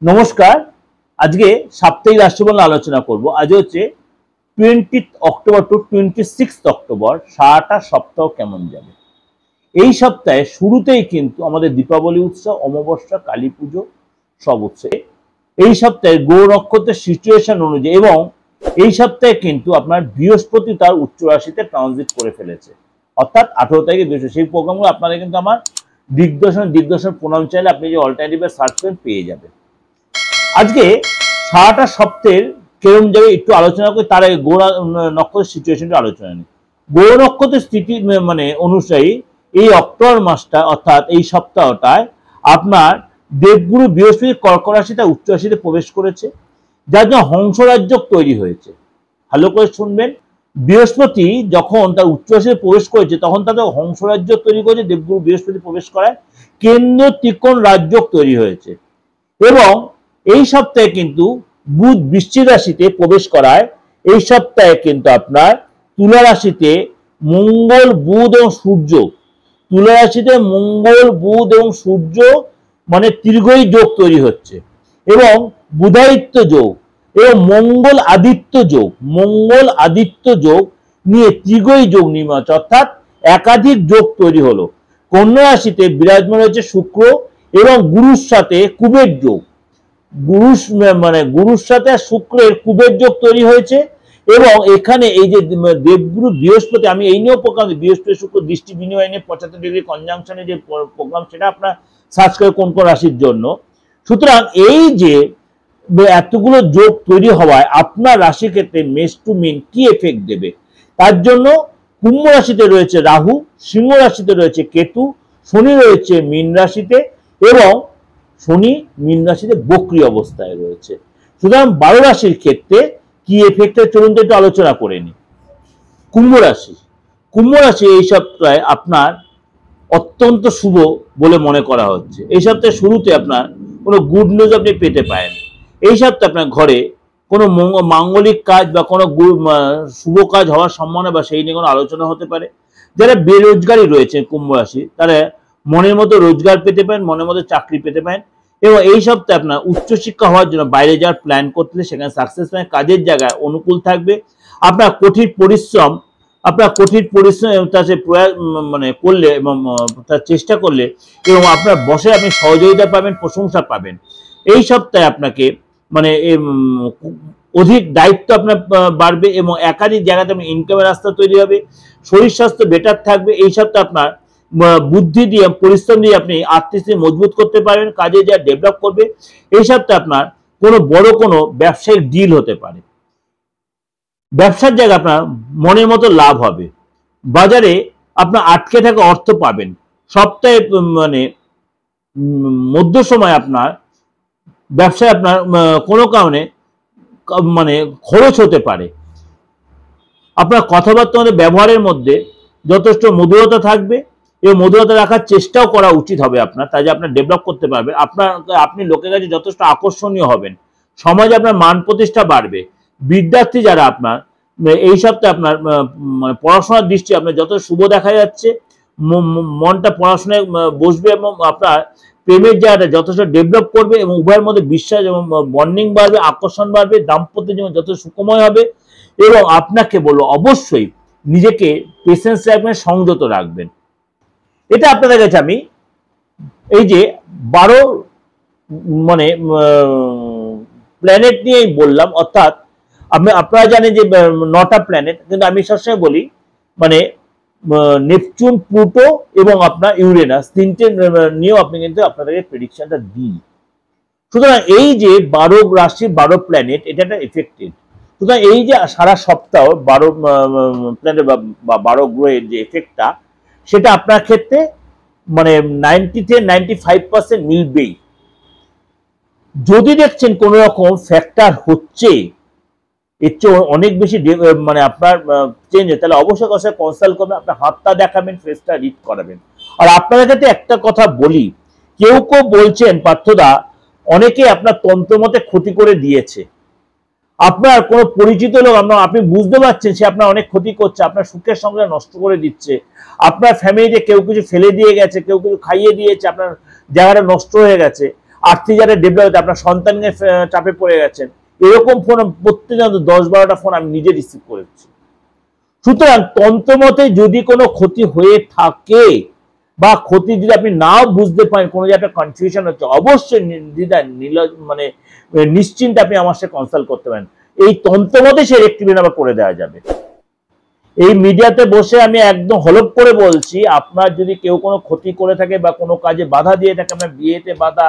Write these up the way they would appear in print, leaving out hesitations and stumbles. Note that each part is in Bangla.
নমস্কার। আজকে সাপ্তাহিক রাশিফল আলোচনা করব। আজ হচ্ছে 20 অক্টোবর টু 26 অক্টোবর। সারাটা সপ্তাহ কেমন যাবে। এই সপ্তাহে শুরুতেই কিন্তু আমাদের দীপাবলি উৎসব, অমাবস্যা, কালী পুজো সব উৎসব। এই সপ্তাহে গ্রহ নক্ষত্রের সিচুয়েশন অনুযায়ী এবং এই সপ্তাহে কিন্তু আপনার বৃহস্পতি তার উচ্চ রাশিতে ট্রানজিট করে ফেলেছে, অর্থাৎ 18 তারিখে বৃহস্পতি। সেই প্রোগ্রামগুলো আপনারা কিন্তু আমার দিগদর্শন প্রণাম চাইলে আপনি যে অল্টারনেটিভে সার্চ করেন পেয়ে যাবেন। আজকে সারাটা সপ্তাহের কেরম যাবে একটু আলোচনা করি, তার আগে গ্রহ নক্ষত্রের সিচুয়েশনটা আলোচনা নিই। গ্রহ নক্ষত্রের স্থিতি অনুযায়ী এই অক্টোবর মাসটা অর্থাৎ এই সপ্তাহটায় আপনার দেবগুরু বৃহস্পতি কর্ক রাশিতে উচ্চ রাশিতে প্রবেশ করেছে, যার জন্য হংসরাজ্য তৈরি হয়েছে। ভালো করে শুনবেন, বৃহস্পতি যখন তার উচ্চ রাশিতে প্রবেশ করেছে তখন তাদের হংসরাজ্য তৈরি করেছে। দেবগুরু বৃহস্পতি প্রবেশ করায় কেন্দ্র ত্রিকোণ রাজ্য তৈরি হয়েছে এবং এই সপ্তাহে কিন্তু বুধ বৃশ্চিক রাশিতে প্রবেশ করায় এই সপ্তাহে কিন্তু আপনার তুলা রাশিতে মঙ্গল, বুধ এবং সূর্য, তুলা রাশিতে মঙ্গল, বুধ এবং সূর্য মানে ত্রিগ্রহী যোগ তৈরি হচ্ছে এবং বুধাদিত্য যোগ এবং মঙ্গল আদিত্য যোগ নিয়ে ত্রিগ্রহী যোগ নির্মাণ হচ্ছে, অর্থাৎ একাধিক যোগ তৈরি হলো। কন্যা রাশিতে বিরাজমান হচ্ছে শুক্র এবং গুরুর সাথে কুবের যোগ, গুরুর সাথে শুক্রের কুবের যোগ তৈরি হয়েছে এবং এখানে এই যে দেবগুরু বৃহস্পতি, আমি এই নিয়েও প্রোগ্রাম বৃহস্পতি শুক্র দৃষ্টি বিনিময় নিয়ে 75 ডিগ্রি কনজাংশনের যে প্রোগ্রাম সেটা আপনার সার্চ করে কোন কোন রাশির জন্য। সুতরাং এই যে এতগুলো যোগ তৈরি হওয়ায় আপনার রাশি ক্ষেত্রে মেষ টু মিন কি এফেক্ট দেবে, তার জন্য কুম্ভ রাশিতে রয়েছে রাহু, সিংহ রাশিতে রয়েছে কেতু, শনি রয়েছে মীন রাশিতে এবং শনি মীন রাশিতে বক্রী অবস্থায় রয়েছে। সুতরাং 12 রাশির ক্ষেত্রে কি এফেক্টে চলুন একটু আলোচনা করে নি। কুম্ভ রাশি এই সপ্তাহে আপনার অত্যন্ত শুভ বলে মনে করা হচ্ছে। এই সপ্তাহে শুরুতে আপনার কোনো গুড নিউজ আপনি পেতে পারেন। এই সপ্তাহে আপনার ঘরে কোনো মাঙ্গলিক কাজ বা কোনো শুভ কাজ হওয়ার সম্ভাবনা বা সেই নিয়ে কোনো আলোচনা হতে পারে। যারা বেরোজগারী রয়েছে কুম্ভ রাশি, তারা মনের মতো রোজগার পেতে পারেন, মনের মতো চাকরি পেতে পারেন এবং এই সপ্তাহে আপনার উচ্চশিক্ষা হওয়ার জন্য বাইরে যাওয়ার প্ল্যান করতে সেখানে সাকসেস পাবেন। কাজের জায়গায় অনুকূল থাকবে। আপনার কঠিন পরিশ্রম করলে এবং তার চেষ্টা করলে এবং আপনার বসে আপনি সহযোগিতা পাবেন, প্রশংসা পাবেন। এই সপ্তাহে আপনাকে অধিক দায়িত্ব আপনার বাড়বে এবং একাধিক জায়গাতে আপনার ইনকামের রাস্তা তৈরি হবে। শরীর স্বাস্থ্য বেটার থাকবে। এই সপ্তাহে আপনার বুদ্ধি দিয়ে পরিশ্রম দিয়ে আপনি আর্থিক মজবুত করতে পারবেন, কাজে যা ডেভেলপ করবে। এই সপ্তাহে আপনার বড় কোনো ব্যবসায়িক ডিল হতে পারে। ব্যবসার জায়গায় আপনার মনের মতো লাভ হবে। বাজারে আপনার আটকে থাকা অর্থ পাবেন। সপ্তাহে মধ্য সময় আপনার ব্যবসায় আপনার কোনো কারণে খরচ হতে পারে। আপনার কথাবার্তা ব্যবহারের মধ্যে যথেষ্ট মধুরতা থাকবে এবং মধুরতা রাখার চেষ্টাও করা উচিত হবে আপনার, তাই যে আপনার ডেভেলপ করতে পারবেন। আপনি লোকের কাছে যথেষ্ট আকর্ষণীয় হবেন। সমাজে আপনার মান প্রতিষ্ঠা বাড়বে। বিদ্যার্থী যারা আপনার এই সপ্তাহে আপনার পড়াশোনার দৃষ্টি আপনার যত শুভ দেখা যাচ্ছে, মনটা পড়াশোনায় বসবে এবং আপনার প্রেমের জায়গাটা যথেষ্ট ডেভেলপ করবে এবং উভয়ের মধ্যে বিশ্বাস এবং বন্ডিং বাড়বে, আকর্ষণ বাড়বে, দাম্পত্য জীবন যথেষ্ট সুখময় হবে। এবং আপনাকে বলবো অবশ্যই নিজেকে পেশেন্স রাখবেন, সংযত রাখবেন। এটা আপনাদের কাছে আমি এই যে 12 প্ল্যানেট নিয়েই বললাম, অর্থাৎ আপনারা জানেন যে 9টা প্ল্যানেট, কিন্তু আমি সবসময় বলি নেপচুন, প্লুটো এবং আপনার ইউরেনাস তিনটে নিয়েও আপনি কিন্তু আপনাদেরকে প্রেডিকশনটা দিই। সুতরাং এই যে 12 রাশি 12 প্ল্যানেট এটা একটা এফেক্টেড। সুতরাং এই যে সারা সপ্তাহ 12 প্ল্যানেট বা 12 গ্রহের যে এফেক্টটা সেটা আপনার ক্ষেত্রে 90-95% মিলবেই। যদি দেখছেন কোন রকম ফ্যাক্টর হচ্ছে এর চেয়ে অনেক বেশি আপনার চেঞ্জ, তাহলে অবশ্যই কনসাল্ট করবেন। আপনার হাতটা দেখাবেন, ফেসটা রিড করাবেন। আর আপনাদের কাছে একটা কথা বলি, কেউ বলছেন পার্থদা অনেকে আপনার তন্ত্রমতে ক্ষতি করে দিয়েছে। আপনার কোনো পরিচিত লোক আপনি বুঝতে পারছেন সে আপনার অনেক ক্ষতি করছে, আপনার সুখের সংসার নষ্ট করে দিচ্ছে। আপনার ফ্যামিলিতে কেউ কিছু ফেলে দিয়ে গেছে, কেউ কিছু খাইয়ে দিয়েছে, আপনার জায়গাটা নষ্ট হয়ে গেছে। আর্থিক যারা ডেভেলপ হতে আপনার সন্তানের চাপে পড়ে গেছেন, এরকম ফোন প্রত্যেকদিন 10-12টা ফোন আমি নিজে রিসিভ করেছি। সুতরাং তন্ত্রমতে যদি কোনো ক্ষতি হয়ে থাকে বা ক্ষতি যদি আপনি নাও বুঝতে পারেন, কোনো যে একটা কনফিউশন হচ্ছে, অবশ্যই মানে নিশ্চিন্তে আপনি আমার সাথে কনসাল্ট করতে পারেন। এই তন্ত্রমতে সে রেক্টিফাই আবার করে দেওয়া যাবে। এই মিডিয়াতে বসে আমি একদম হলপ করে বলছি, আপনার যদি কেউ কোনো ক্ষতি করে থাকে বা কোনো কাজে বাধা দিয়ে থাকে, আপনার বিয়েতে বাধা,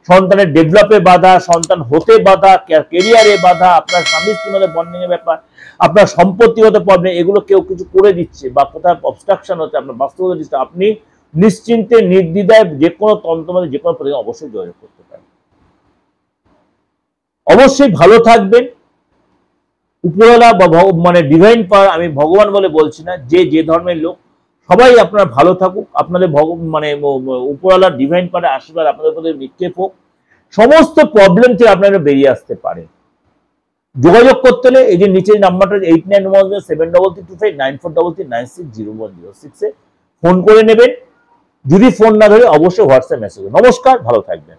সন্তানের ডেভেলপে বাধা, সন্তান হতে বাধা, কেরিয়ারে বাধা, আপনার স্বামী স্ত্রীর মধ্যে বন্ডিং এর ব্যাপার, আপনার সম্পত্তিগত প্রবলেম, এগুলো কেউ কিছু করে দিচ্ছে বা কোথাও অবস্ট্রাকশন হচ্ছে, আপনার বাস্তবতা দিচ্ছে, আপনি নিশ্চিন্তে নির্দ্বিধায় যে কোনো তন্ত্রমতে যে কোনো প্রয়োজন অবশ্যই যোগাযোগ করতে পারেন। অবশ্যই ভালো থাকবেন। উপরওয়ালা বা মানে ডিভাইন পাওয়ার, আমি ভগবান বলে বলছি না, যে যে ধর্মের লোক সবাই আপনারা ভালো থাকুক, আপনাদের মানে উপরওয়ালা ডিভাইন পাওয়ার আশীর্বাদ আপনাদের উপরে নিক্ষেপ হোক, সমস্ত প্রবলেম থেকে আপনারা বেরিয়ে আসতে পারেন। যোগাযোগ করতে হলে এই যে নিচের নাম্বারটা 891073959439601006 ফোন করে নেবেন। যদি ফোন না ধরে অবশ্যই হোয়াটসঅ্যাপ মেসেজ। নমস্কার, ভালো থাকবেন।